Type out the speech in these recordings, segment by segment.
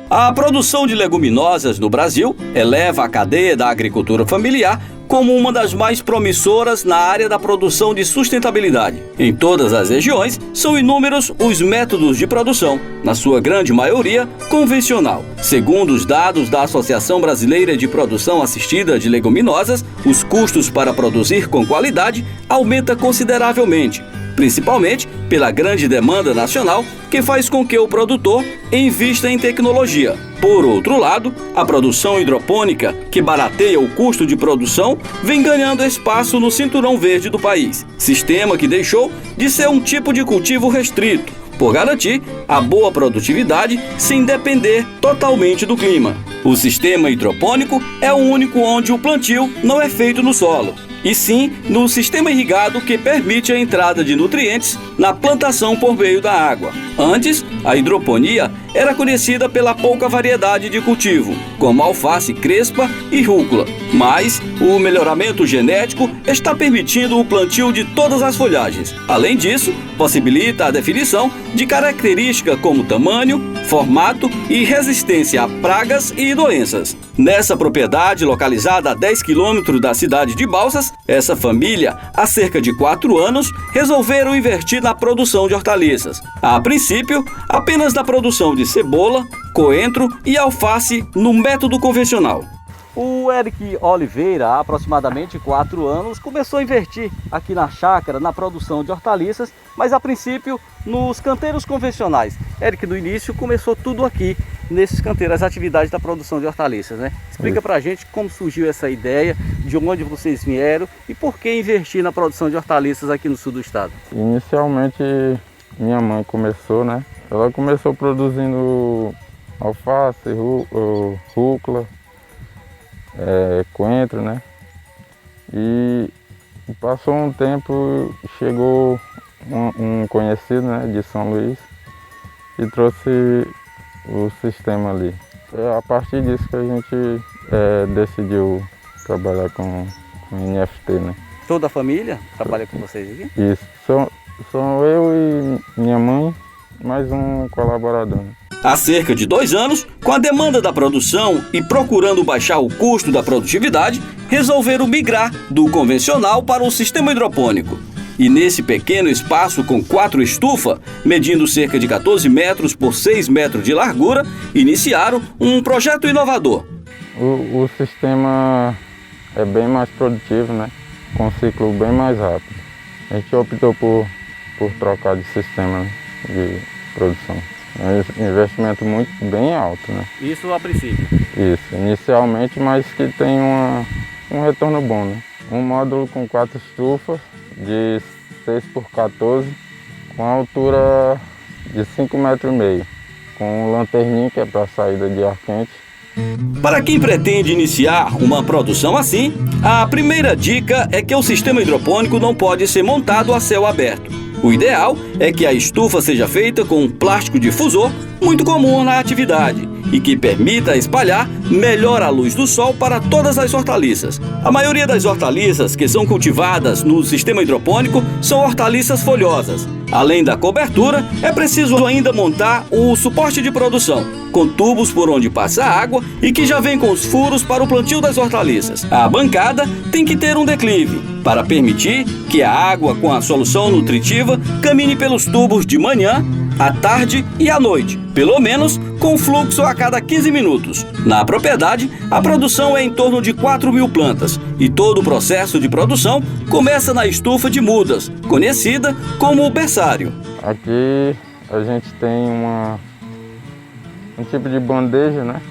A produção de leguminosas no Brasil eleva a cadeia da agricultura familiar como uma das mais promissoras na área da produção de sustentabilidade. Em todas as regiões, são inúmeros os métodos de produção, na sua grande maioria convencional. Segundo os dados da Associação Brasileira de Produção Assistida de Leguminosas, os custos para produzir com qualidade aumentam consideravelmente, principalmente pela grande demanda nacional, que faz com que o produtor invista em tecnologia. Por outro lado, a produção hidropônica, que barateia o custo de produção, vem ganhando espaço no cinturão verde do país, sistema que deixou de ser um tipo de cultivo restrito, por garantir a boa produtividade sem depender totalmente do clima. O sistema hidropônico é o único onde o plantio não é feito no solo, e sim no sistema irrigado, que permite a entrada de nutrientes na plantação por meio da água. Antes, a hidroponia era conhecida pela pouca variedade de cultivo, como alface crespa e rúcula, mas o melhoramento genético está permitindo o plantio de todas as folhagens. Além disso, possibilita a definição de características como tamanho, formato e resistência a pragas e doenças. Nessa propriedade, localizada a 10 quilômetros da cidade de Balsas, essa família, há cerca de 4 anos, resolveram investir na produção de hortaliças. A princípio, apenas na produção de cebola, coentro e alface no método convencional. O Eric Oliveira, há aproximadamente 4 anos, começou a investir aqui na chácara, na produção de hortaliças, mas a princípio nos canteiros convencionais. Eric, no início começou tudo aqui, nesses canteiros, as atividades da produção de hortaliças, né? Explica pra gente como surgiu essa ideia, de onde vocês vieram e por que investir na produção de hortaliças aqui no sul do estado. Inicialmente minha mãe começou, né? Ela começou produzindo alface, rúcula, coentro, né? E passou um tempo, chegou um conhecido, né, de São Luís, e trouxe o sistema ali. É a partir disso que a gente decidiu trabalhar com NFT, né? Toda a família trabalha com vocês aqui? Isso, sou eu e minha mãe, mais um colaborador, né? Há cerca de 2 anos, com a demanda da produção e procurando baixar o custo da produtividade, resolveram migrar do convencional para o sistema hidropônico. E nesse pequeno espaço com 4 estufas, medindo cerca de 14 metros por 6 metros de largura, iniciaram um projeto inovador. O sistema é bem mais produtivo, né? Com um ciclo bem mais rápido. A gente optou por trocar de sistema, né, de produção. É um investimento bem alto, né? Isso a princípio? Isso, inicialmente, mas que tem um retorno bom, né? Um módulo com 4 estufas, de 6 por 14, com altura de 5,5 metros, com lanterninha, que é para saída de ar quente. Para quem pretende iniciar uma produção assim, a primeira dica é que o sistema hidropônico não pode ser montado a céu aberto. O ideal é que a estufa seja feita com um plástico difusor, muito comum na atividade, e que permita espalhar melhor a luz do sol para todas as hortaliças. A maioria das hortaliças que são cultivadas no sistema hidropônico são hortaliças folhosas. Além da cobertura, é preciso ainda montar o suporte de produção, com tubos por onde passa a água e que já vem com os furos para o plantio das hortaliças. A bancada tem que ter um declive, para permitir que a água com a solução nutritiva caminhe pelos tubos de manhã, à tarde e à noite, pelo menos com fluxo a cada 15 minutos. Na propriedade, a produção é em torno de 4.000 plantas e todo o processo de produção começa na estufa de mudas, conhecida como o berçário. Aqui a gente tem um tipo de bandeja, né,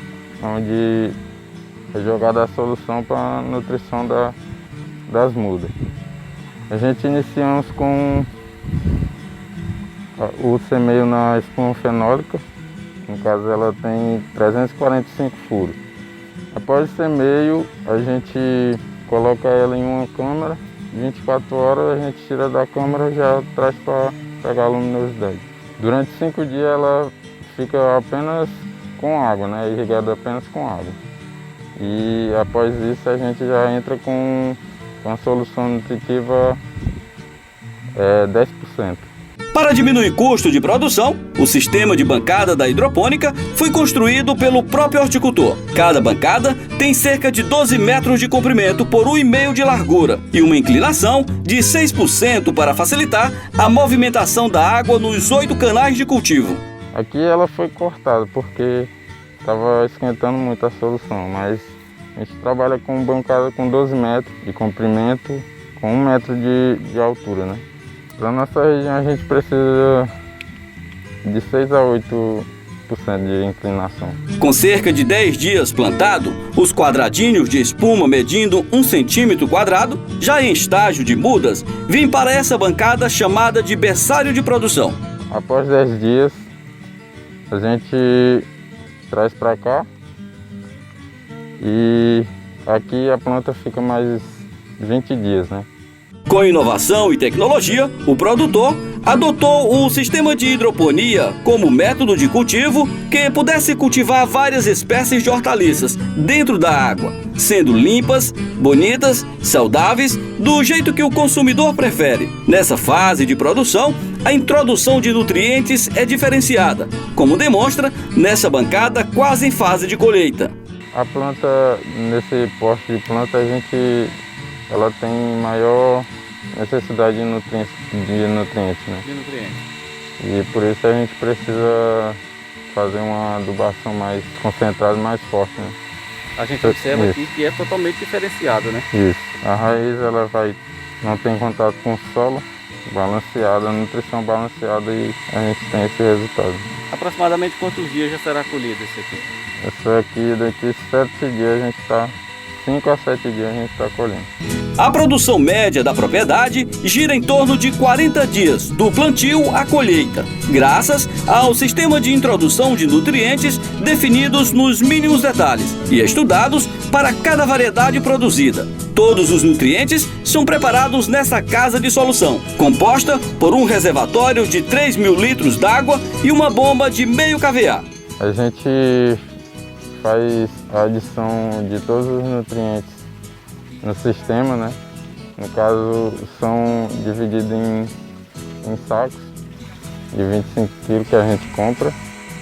onde é jogada a solução para a nutrição das mudas. A gente iniciamos com o semeio na espuma fenólica. No caso, ela tem 345 furos. Após o semeio, a gente coloca ela em uma câmara. 24 horas a gente tira da câmara e já traz para pegar a luminosidade. Durante 5 dias ela fica apenas com água, né? Irrigada apenas com água. E após isso a gente já entra com a solução nutritiva 10%. Para Para diminuir custo de produção, o sistema de bancada da hidropônica foi construído pelo próprio horticultor. Cada bancada tem cerca de 12 metros de comprimento por 1,5 de largura e uma inclinação de 6% para facilitar a movimentação da água nos 8 canais de cultivo. Aqui ela foi cortada porque estava esquentando muito a solução, mas a gente trabalha com bancada com 12 metros de comprimento, com 1 metro de altura, né? Para nossa região a gente precisa de 6 a 8% de inclinação. Com cerca de 10 dias plantado, os quadradinhos de espuma medindo 1 centímetro quadrado, já em estágio de mudas, vêm para essa bancada chamada de berçário de produção. Após 10 dias, a gente traz para cá e aqui a planta fica mais 20 dias, né? Com inovação e tecnologia, o produtor adotou um sistema de hidroponia como método de cultivo que pudesse cultivar várias espécies de hortaliças dentro da água, sendo limpas, bonitas, saudáveis, do jeito que o consumidor prefere. Nessa fase de produção, a introdução de nutrientes é diferenciada, como demonstra nessa bancada quase em fase de colheita. A planta, nesse poste de planta, ela tem maior necessidade de nutrientes, né? E por isso a gente precisa fazer uma adubação mais concentrada, mais forte, né? A gente observa aqui que é totalmente diferenciado, né? Isso. A raiz não tem contato com o solo, balanceada, a nutrição balanceada, e a gente tem esse resultado. Aproximadamente quantos dias já será colhido esse aqui? Esse aqui, daqui 7 dias a gente está, 5 a 7 dias a gente está colhendo. A produção média da propriedade gira em torno de 40 dias, do plantio à colheita, graças ao sistema de introdução de nutrientes definidos nos mínimos detalhes e estudados para cada variedade produzida. Todos os nutrientes são preparados nessa casa de solução, composta por um reservatório de 3.000 litros d'água e uma bomba de meio kVA. A gente faz a adição de todos os nutrientes no sistema, né? No caso, são divididos em sacos de 25 kg que a gente compra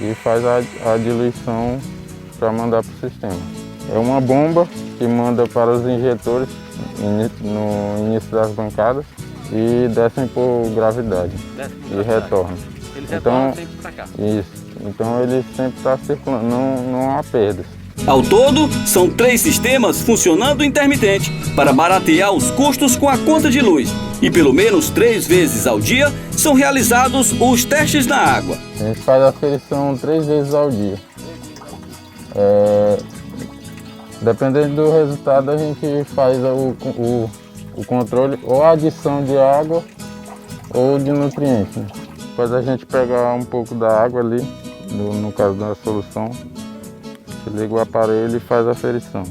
e faz a diluição para mandar para o sistema. É uma bomba que manda para os injetores no início das bancadas e descem por gravidade e retornam. Eles retornam sempre para cá. Isso. Então ele sempre está circulando, não há perdas. Ao todo, são 3 sistemas funcionando intermitente para baratear os custos com a conta de luz. E pelo menos 3 vezes ao dia são realizados os testes na água. A gente faz a aferição 3 vezes ao dia. Dependendo do resultado, a gente faz o controle ou a adição de água ou de nutrientes. Depois a gente pega um pouco da água ali, no caso da solução, liga o aparelho e faz a aferição.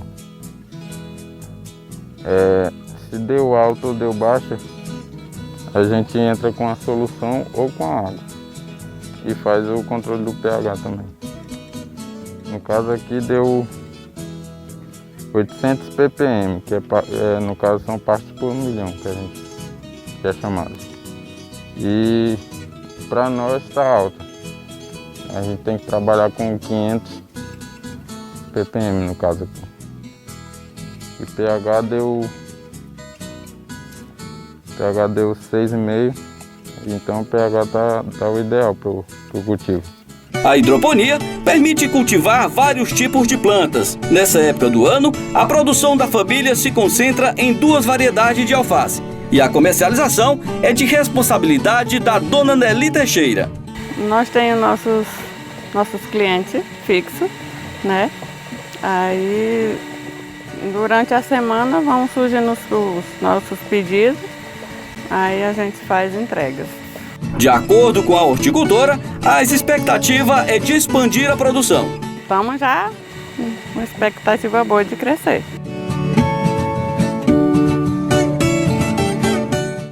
Se deu alto ou deu baixa, a gente entra com a solução ou com a água e faz o controle do pH também. No caso aqui deu 800 ppm, que no caso são partes por milhão que é chamado. E para nós está alta. A gente tem que trabalhar com 500 ppm no caso aqui. E pH deu 6,5, então o pH tá o ideal para o cultivo. A hidroponia permite cultivar vários tipos de plantas. Nessa época do ano, a produção da família se concentra em 2 variedades de alface. E a comercialização é de responsabilidade da dona Nelly Teixeira. Nós temos nossos clientes fixos, né? Aí, durante a semana, vão surgindo os nossos pedidos, aí a gente faz entregas. De acordo com a horticultora, a expectativa é de expandir a produção. Estamos já com uma expectativa boa de crescer.